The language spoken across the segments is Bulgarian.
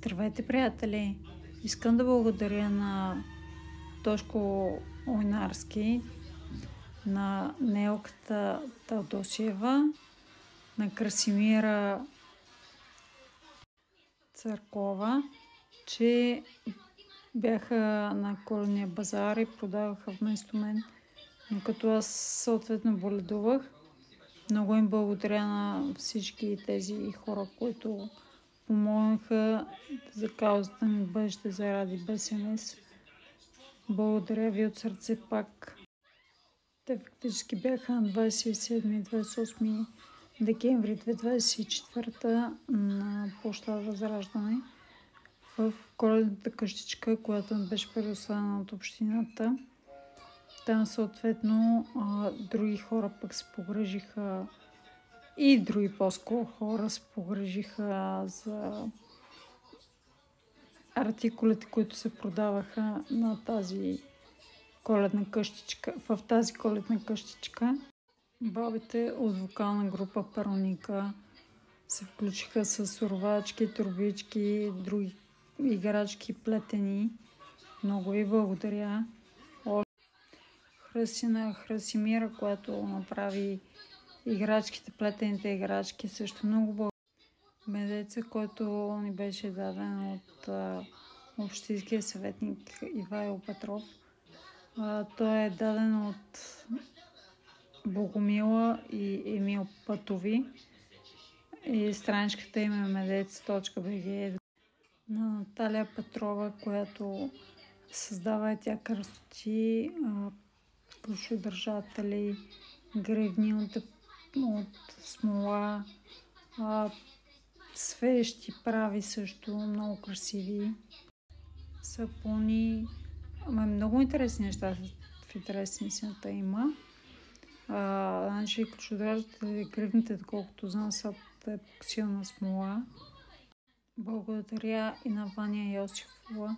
Здравейте, приятели! Искам да благодаря на Тошко Ойнарски, на Нелката Талдосиева, на Красимира Църкова, че бяха на Коледния базар и продаваха вместо мен, но като аз съответно боледувах. Много им благодаря на всички тези хора, които помогнаха за каузата ми в бъдеще заради БСМС. Благодаря ви от сърце пак. Те фактически бяха на 27 и 28 декември 2024 на площад Възраждане в коледната къщичка, която ми беше предоставена от общината. Там съответно други хора пък се погрежиха и други по-скоро хора се погрежиха за артикулите, които се продаваха на тази коледна къщичка, в тази коледна къщичка. Бабите от вокална група Пароника се включиха с урвачки, турбички, други играчки, плетени. Много ви благодаря. Храсимира, която направи играчките, плетените играчки, също много благодаря. Медеца, който ни беше даден от общинския съветник Ивайло Петров. Той е даден от Богомила и Емил Пътови. И страничката им е medec.bg. На Наталия Петрова, която създава тя красоти, ключодържатели, гривни от смола, свещи прави също, много красиви, сапуни, много интересни неща в интересни сината има. Значи ключодържатели, гривните, доколкото знам, са епоксилна смола. Благодаря и на Ваня Йосифова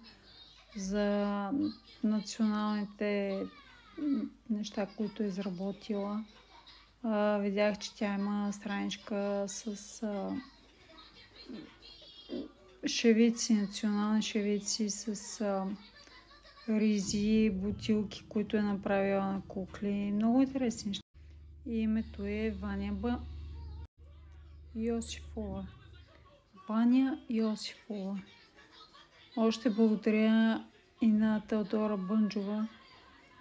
за националните неща, които е изработила. Видях, че тя има страничка с шевици, национални шевици с ризи, бутилки, които е направила на кукли. Много интересни неща. И името е Ваня Йосифова. Ваня Йосифова. Още благодаря и на Теодора Бънджова,